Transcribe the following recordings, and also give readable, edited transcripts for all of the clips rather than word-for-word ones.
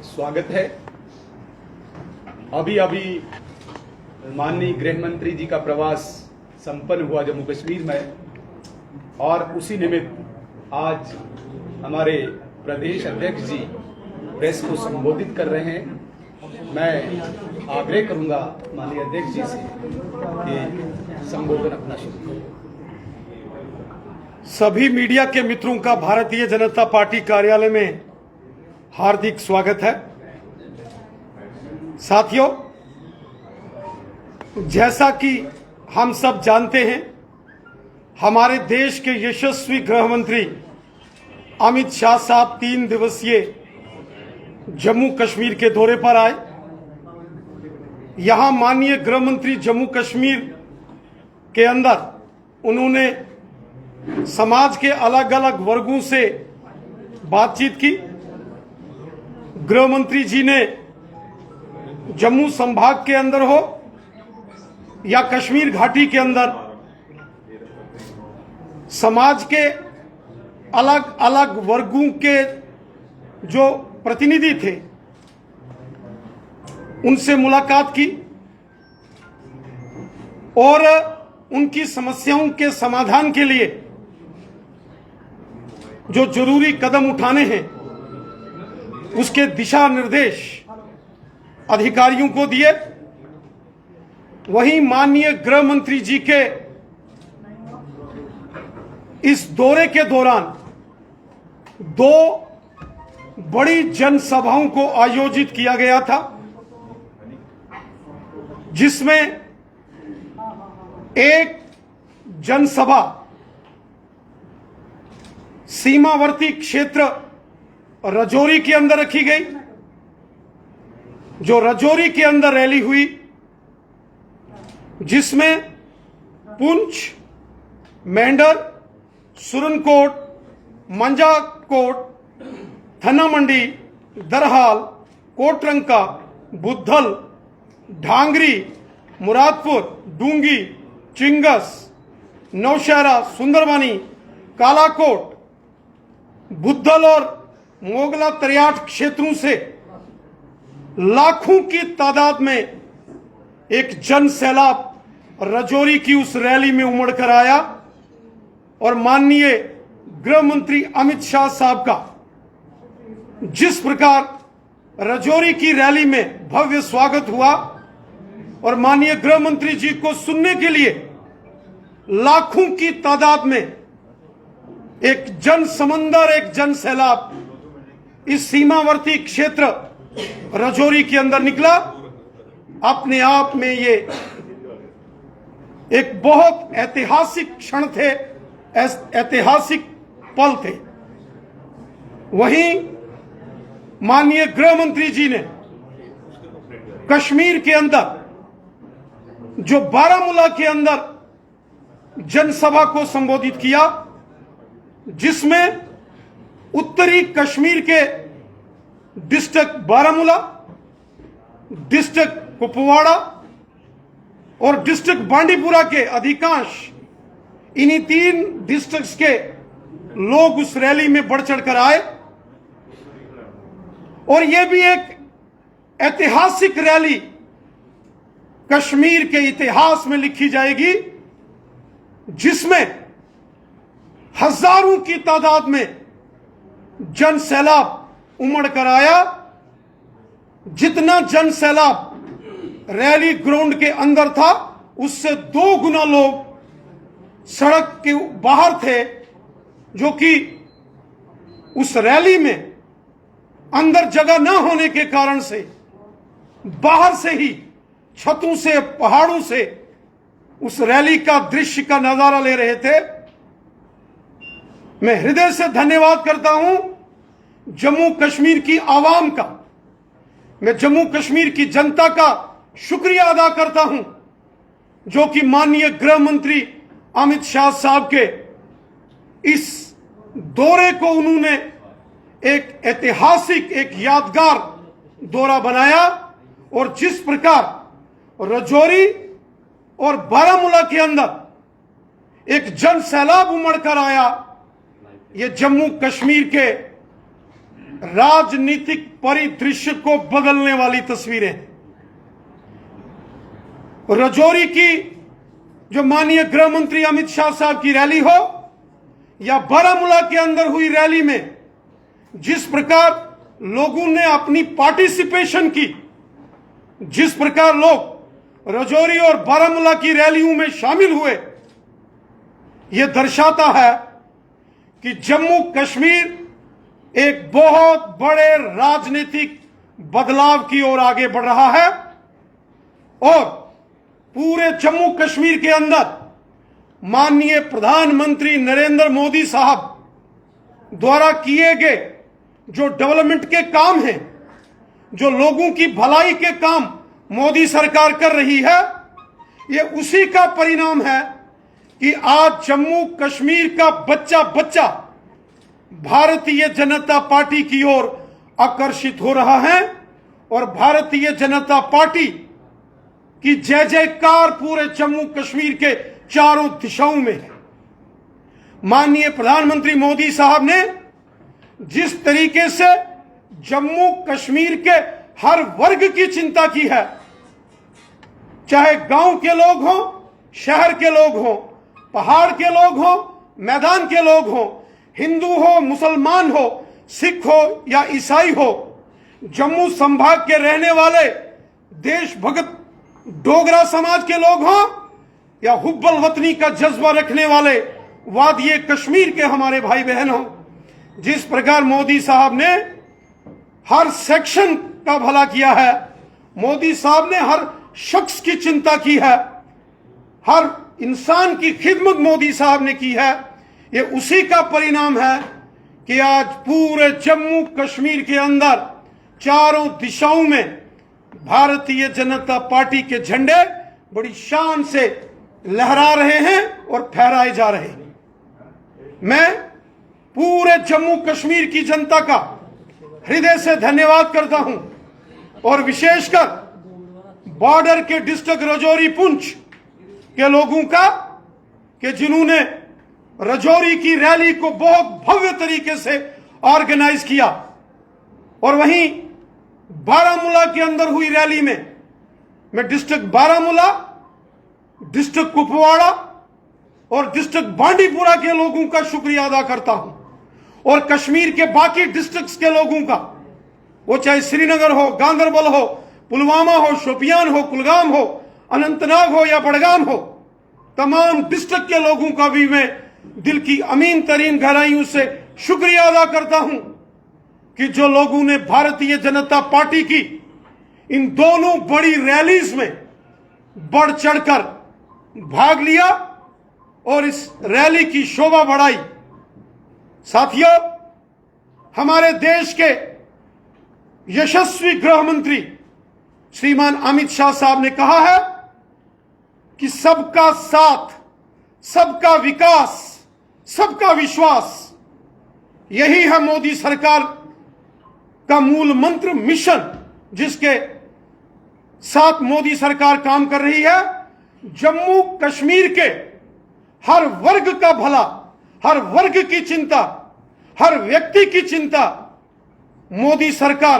स्वागत है। अभी अभी माननीय गृह मंत्री जी का प्रवास संपन्न हुआ जम्मू कश्मीर में, और उसी निमित्त आज हमारे प्रदेश अध्यक्ष जी प्रेस को संबोधित कर रहे हैं। मैं आग्रह करूंगा माननीय अध्यक्ष जी से कि संबोधन अपना शुरू करें। सभी मीडिया के मित्रों का भारतीय जनता पार्टी कार्यालय में हार्दिक स्वागत है। साथियों, जैसा कि हम सब जानते हैं, हमारे देश के यशस्वी गृह मंत्री अमित शाह साहब 3 दिवसीय जम्मू कश्मीर के दौरे पर आए। यहां माननीय गृह मंत्री जम्मू कश्मीर के अंदर उन्होंने समाज के अलग अलग वर्गों से बातचीत की। गृह मंत्री जी ने जम्मू संभाग के अंदर हो या कश्मीर घाटी के अंदर समाज के अलग अलग वर्गों के जो प्रतिनिधि थे उनसे मुलाकात की और उनकी समस्याओं के समाधान के लिए जो जरूरी कदम उठाने हैं उसके दिशा निर्देश अधिकारियों को दिए। वहीं माननीय गृह मंत्री जी के इस दौरे के दौरान 2 बड़ी जनसभाओं को आयोजित किया गया था, जिसमें एक जनसभा सीमावर्ती क्षेत्र राजौरी के अंदर रखी गई। जो राजौरी के अंदर रैली हुई, जिसमें पुंछ, मेंढर, सुरनकोट, मंजाकोट, थना मंडी, दरहाल, कोटरंका, बुद्धल, ढांगरी, मुरादपुर, डूंगी, चिंगस, नौशहरा, सुंदरबनी, कालाकोट, बुद्धल और मोगला तरियाट क्षेत्रों से लाखों की तादाद में एक जन सैलाब राजौरी की उस रैली में उमड़ कर आया और माननीय गृह मंत्री अमित शाह साहब का जिस प्रकार राजौरी की रैली में भव्य स्वागत हुआ और माननीय गृह मंत्री जी को सुनने के लिए लाखों की तादाद में एक जन समंदर, एक जन सैलाब इस सीमावर्ती क्षेत्र राजौरी के अंदर निकला, अपने आप में ये एक बहुत ऐतिहासिक क्षण थे, ऐतिहासिक पल थे। वहीं माननीय गृह मंत्री जी ने कश्मीर के अंदर जो बारामूला के अंदर जनसभा को संबोधित किया, जिसमें उत्तरी कश्मीर के डिस्ट्रिक्ट बारामूला, डिस्ट्रिक्ट कुपवाड़ा और डिस्ट्रिक्ट बांडीपुरा के अधिकांश इन्हीं 3 डिस्ट्रिक्ट्स के लोग उस रैली में बढ़ चढ़कर आए। और यह भी एक ऐतिहासिक रैली कश्मीर के इतिहास में लिखी जाएगी, जिसमें हजारों की तादाद में जन सैलाब उमड़ कर आया। जितना जन सैलाब रैली ग्राउंड के अंदर था, उससे 2 गुना लोग सड़क के बाहर थे, जो कि उस रैली में अंदर जगह न होने के कारण से बाहर से ही छतों से, पहाड़ों से उस रैली का दृश्य का नजारा ले रहे थे। मैं हृदय से धन्यवाद करता हूं जम्मू कश्मीर की आवाम का। मैं जम्मू कश्मीर की जनता का शुक्रिया अदा करता हूं, जो कि माननीय गृह मंत्री अमित शाह साहब के इस दौरे को उन्होंने एक ऐतिहासिक, एक यादगार दौरा बनाया। और जिस प्रकार राजौरी और बारामूला के अंदर एक जन सैलाब उमड़ कर आया, ये जम्मू कश्मीर के राजनीतिक परिदृश्य को बदलने वाली तस्वीरें। राजौरी की जो माननीय गृह मंत्री अमित शाह साहब की रैली हो या बारामूला के अंदर हुई रैली में जिस प्रकार लोगों ने अपनी पार्टिसिपेशन की, जिस प्रकार लोग राजौरी और बारामूला की रैलियों में शामिल हुए, यह दर्शाता है कि जम्मू कश्मीर एक बहुत बड़े राजनीतिक बदलाव की ओर आगे बढ़ रहा है और पूरे जम्मू कश्मीर के अंदर माननीय प्रधानमंत्री नरेंद्र मोदी साहब द्वारा किए गए जो डेवलपमेंट के काम हैं, जो लोगों की भलाई के काम मोदी सरकार कर रही है, ये उसी का परिणाम है कि आज जम्मू कश्मीर का बच्चा बच्चा भारतीय जनता पार्टी की ओर आकर्षित हो रहा है और भारतीय जनता पार्टी की जय जयकार पूरे जम्मू कश्मीर के चारों दिशाओं में है। माननीय प्रधानमंत्री मोदी साहब ने जिस तरीके से जम्मू कश्मीर के हर वर्ग की चिंता की है, चाहे गांव के लोग हों, शहर के लोग हों, पहाड़ के लोग हों, मैदान के लोग हों, हिंदू हो, मुसलमान हो, सिख हो या ईसाई हो, जम्मू संभाग के रहने वाले देशभक्त डोगरा समाज के लोग हों या हुब्बल वतनी का जज्बा रखने वाले वादिये कश्मीर के हमारे भाई बहन हों, जिस प्रकार मोदी साहब ने हर सेक्शन का भला किया है, मोदी साहब ने हर शख्स की चिंता की है, हर इंसान की खिदमत मोदी साहब ने की है, ये उसी का परिणाम है कि आज पूरे जम्मू कश्मीर के अंदर चारों दिशाओं में भारतीय जनता पार्टी के झंडे बड़ी शान से लहरा रहे हैं और फहराए जा रहे हैं। मैं पूरे जम्मू कश्मीर की जनता का हृदय से धन्यवाद करता हूं और विशेषकर बॉर्डर के डिस्ट्रिक्ट राजौरी पुंछ के लोगों का कि जिन्होंने राजौरी की रैली को बहुत भव्य तरीके से ऑर्गेनाइज किया और वहीं बारामूला के अंदर हुई रैली में मैं डिस्ट्रिक्ट बारामूला, डिस्ट्रिक्ट कुपवाड़ा और डिस्ट्रिक्ट बांडीपुरा के लोगों का शुक्रिया अदा करता हूं और कश्मीर के बाकी डिस्ट्रिक्ट्स के लोगों का, वो चाहे श्रीनगर हो, गांदरबल हो, पुलवामा हो, शोपियान हो, कुलगाम हो, अनंतनाग हो या बड़गाम हो, तमाम डिस्ट्रिक्ट के लोगों का भी मैं दिल की अमीन तरीन गहराइयों से शुक्रिया अदा करता हूं कि जो लोगों ने भारतीय जनता पार्टी की इन दोनों बड़ी रैलीज में बढ़ चढ़कर भाग लिया और इस रैली की शोभा बढ़ाई। साथियों, हमारे देश के यशस्वी गृह मंत्री श्रीमान अमित शाह साहब ने कहा है कि सबका साथ, सबका विकास, सबका विश्वास, यही है मोदी सरकार का मूल मंत्र, मिशन, जिसके साथ मोदी सरकार काम कर रही है। जम्मू कश्मीर के हर वर्ग का भला, हर वर्ग की चिंता, हर व्यक्ति की चिंता मोदी सरकार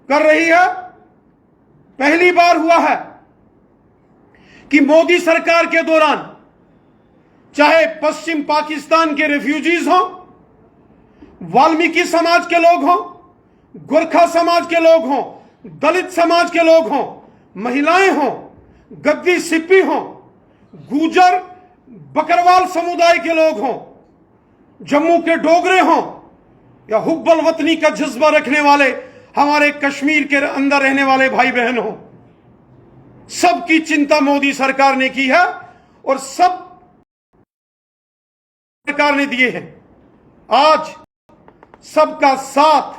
कर रही है। पहली बार हुआ है कि मोदी सरकार के दौरान चाहे पश्चिम पाकिस्तान के रेफ्यूजीज हों, वाल्मीकि समाज के लोग हों, गोरखा समाज के लोग हों, दलित समाज के लोग हों, महिलाएं हों, गद्दी सिप्पी हों, गुजर बकरवाल समुदाय के लोग हों, जम्मू के डोगरे हों या हुब्बल वतनी का जज्बा रखने वाले हमारे कश्मीर के अंदर रहने वाले भाई बहन हों, सबकी चिंता मोदी सरकार ने की है और सब सरकार ने दिए हैं। आज सबका साथ,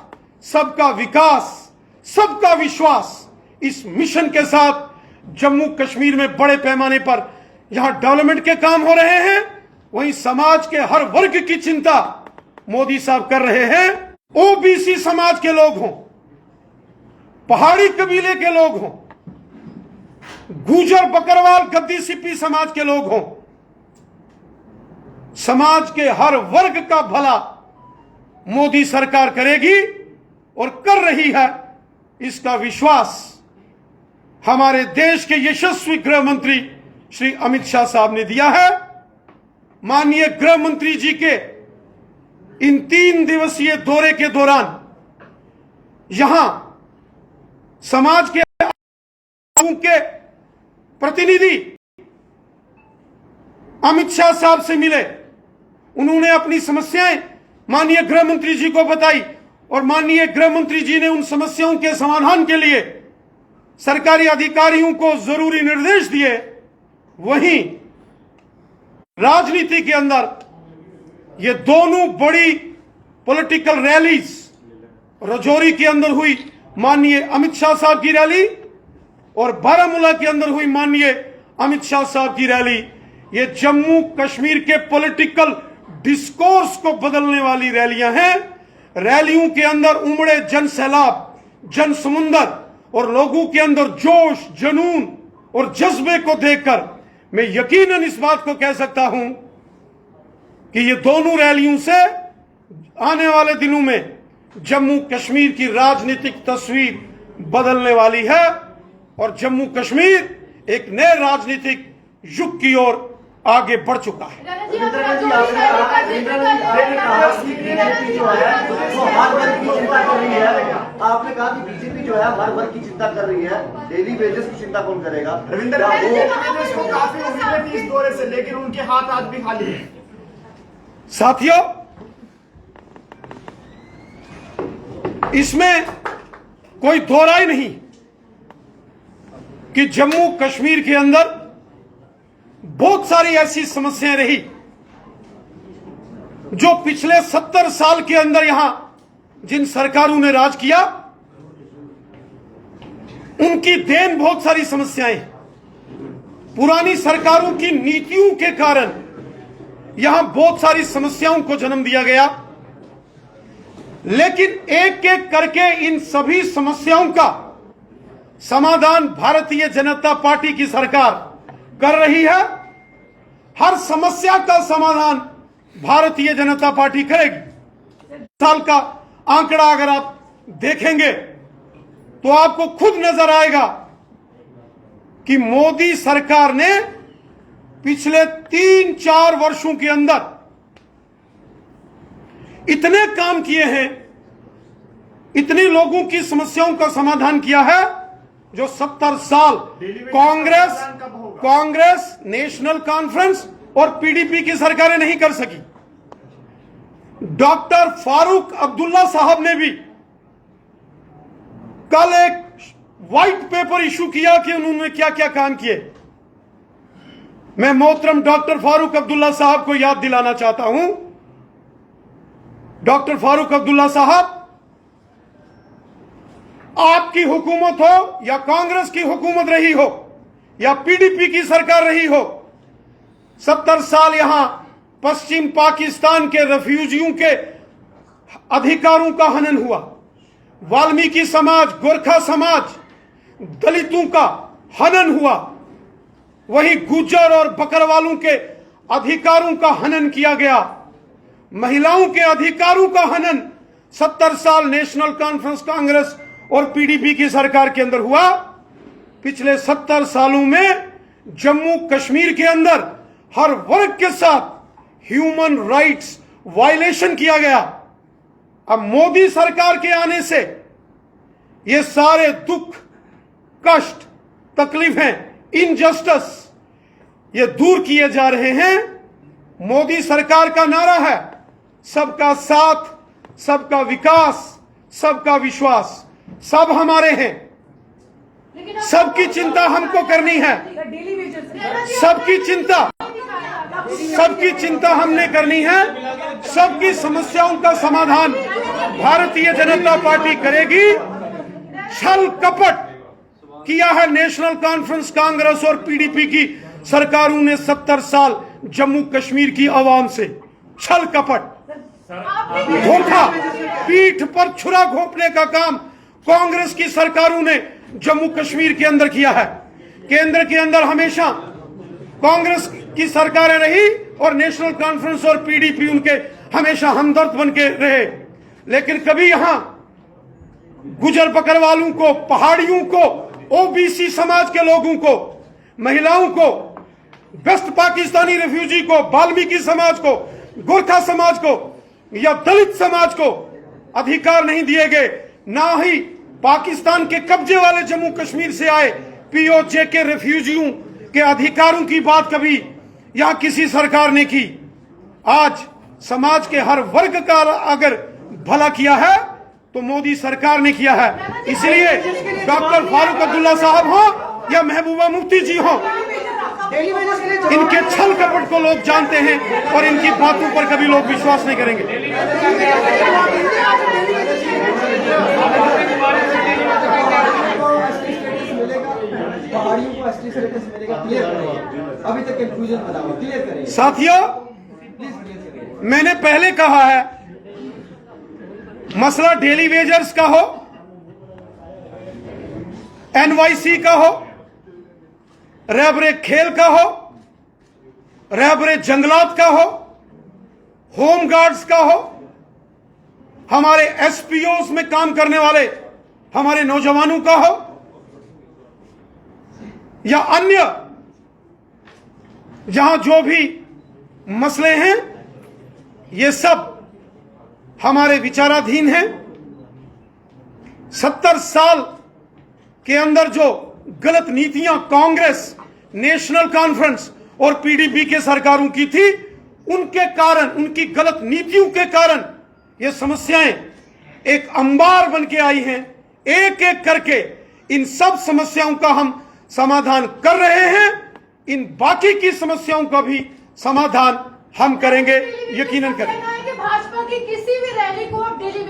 सबका विकास, सबका विश्वास, इस मिशन के साथ जम्मू कश्मीर में बड़े पैमाने पर यहां डेवलपमेंट के काम हो रहे हैं, वहीं समाज के हर वर्ग की चिंता मोदी साहब कर रहे हैं। ओबीसी समाज के लोग हों, पहाड़ी कबीले के लोग हों, गुजर बकरवाल गद्दी सिप्पी समाज के लोग हों, समाज के हर वर्ग का भला मोदी सरकार करेगी और कर रही है, इसका विश्वास हमारे देश के यशस्वी गृह मंत्री श्री अमित शाह साहब ने दिया है। माननीय गृह मंत्री जी के इन 3 दिवसीय दौरे के दौरान यहां समाज के प्रतिनिधि अमित शाह साहब से मिले, उन्होंने अपनी समस्याएं माननीय गृह मंत्री जी को बताई और माननीय गृह मंत्री जी ने उन समस्याओं के समाधान के लिए सरकारी अधिकारियों को जरूरी निर्देश दिए। वहीं राजनीति के अंदर ये दोनों बड़ी पॉलिटिकल रैलीज राजौरी के अंदर हुई माननीय अमित शाह साहब की रैली और बारामूला के अंदर हुई माननीय अमित शाह साहब की रैली, ये जम्मू कश्मीर के पॉलिटिकल डिस्कोर्स को बदलने वाली रैलियां हैं। रैलियों के अंदर उमड़े जन सैलाब, जन समुंदर और लोगों के अंदर जोश, जुनून और जज्बे को देखकर मैं यकीनन इस बात को कह सकता हूं कि ये दोनों रैलियों से आने वाले दिनों में जम्मू कश्मीर की राजनीतिक तस्वीर बदलने वाली है और जम्मू कश्मीर एक नए राजनीतिक युग की ओर आगे बढ़ चुका है। आपने कहा कि बीजेपी जो है हर वर्ग की चिंता कर रही है, डेली वेजेस की चिंता कौन करेगा? रविंद्र को काफी उम्मीदें थी इस दौरे से, लेकिन उनके हाथ आज भी खाली है। साथियों, इसमें कोई दो राय नहीं कि जम्मू कश्मीर के अंदर बहुत सारी ऐसी समस्याएं रही जो पिछले 70 साल के अंदर यहां जिन सरकारों ने राज किया उनकी देन बहुत सारी समस्याएं। पुरानी सरकारों की नीतियों के कारण यहां बहुत सारी समस्याओं को जन्म दिया गया, लेकिन एक एक करके इन सभी समस्याओं का समाधान भारतीय जनता पार्टी की सरकार कर रही है। हर समस्या का समाधान भारतीय जनता पार्टी करेगी। साल का आंकड़ा अगर आप देखेंगे तो आपको खुद नजर आएगा कि मोदी सरकार ने पिछले 3-4 वर्षों के अंदर इतने काम किए हैं, इतने लोगों की समस्याओं का समाधान किया है जो 70 साल कांग्रेस, नेशनल कॉन्फ्रेंस और पीडीपी की सरकारें नहीं कर सकी। डॉक्टर फारूक अब्दुल्ला साहब ने भी कल एक व्हाइट पेपर इशू किया कि उन्होंने क्या क्या काम किए। मैं मोहतरम डॉक्टर फारूक अब्दुल्ला साहब को याद दिलाना चाहता हूं। डॉक्टर फारूक अब्दुल्ला साहब, आपकी हुकूमत हो या कांग्रेस की हुकूमत रही हो या पीडीपी की सरकार रही हो, 70 साल यहां पश्चिम पाकिस्तान के रेफ्यूजियों के अधिकारों का हनन हुआ। वाल्मीकि समाज, गोरखा समाज, दलितों का हनन हुआ। वहीं गुज्जर और बकरवालों के अधिकारों का हनन किया गया। महिलाओं के अधिकारों का हनन 70 साल नेशनल कॉन्फ्रेंस, कांग्रेस और पीडीपी की सरकार के अंदर हुआ। पिछले 70 सालों में जम्मू कश्मीर के अंदर हर वर्ग के साथ ह्यूमन राइट्स वायलेशन किया गया। अब मोदी सरकार के आने से ये सारे दुख, कष्ट, तकलीफें, इनजस्टिस ये दूर किए जा रहे हैं। मोदी सरकार का नारा है सबका साथ, सबका विकास, सबका विश्वास। सब हमारे हैं, सबकी चिंता हमको करनी है। सबकी चिंता हमने करनी है। सबकी समस्याओं का समाधान भारतीय जनता पार्टी करेगी। छल कपट किया है नेशनल कॉन्फ्रेंस, कांग्रेस और पीडीपी की सरकारों ने 70 साल जम्मू कश्मीर की आवाम से। छल कपट, धोखा, पीठ पर छुरा घोंपने का काम कांग्रेस की सरकारों ने जम्मू कश्मीर के अंदर किया है। केंद्र के अंदर हमेशा कांग्रेस की सरकारें रही और नेशनल कॉन्फ्रेंस और पीडीपी उनके हमेशा हमदर्द बन के रहे, लेकिन कभी यहां गुजर बकरवालों को, पहाड़ियों को, ओबीसी समाज के लोगों को, महिलाओं को, वेस्ट पाकिस्तानी रेफ्यूजी को, वाल्मीकि समाज को, गोरखा समाज को या दलित समाज को अधिकार नहीं दिए गए। ना ही पाकिस्तान के कब्जे वाले जम्मू कश्मीर से आए पीओजे के रेफ्यूजियों के अधिकारों की बात कभी यहां किसी सरकार ने की। आज समाज के हर वर्ग का अगर भला किया है तो मोदी सरकार ने किया है। इसलिए डॉक्टर फारूक अब्दुल्ला साहब हो या महबूबा मुफ्ती जी हो, इनके छल कपट को लोग जानते हैं और इनकी बातों पर कभी लोग विश्वास नहीं करेंगे। पहाड़ियों को एसटी स्टेटस मिलेगा, क्लियर करें। अभी तक कंफ्यूजन बना हुआ, क्लियर करें साथियों। प्लीज क्लियर करें। मैंने पहले कहा है, मसला डेली वेजर्स का हो, एनवाईसी का हो, रहबरे खेल का हो, रहबरे जंगलात का हो, होम गार्ड्स का हो, हमारे एसपीओस में काम करने वाले हमारे नौजवानों का हो, या अन्य जहां जो भी मसले हैं, ये सब हमारे विचाराधीन हैं। 70 साल के अंदर जो गलत नीतियां कांग्रेस, नेशनल कॉन्फ्रेंस और पीडीपी के सरकारों की थी, उनके कारण, उनकी गलत नीतियों के कारण ये समस्याएं एक अंबार बन के आई हैं। एक एक करके इन सब समस्याओं का हम समाधान कर रहे हैं। इन बाकी की समस्याओं का भी समाधान हम करेंगे, यकीनन करेंगे। भाजपा की किसी भी रैली को डेली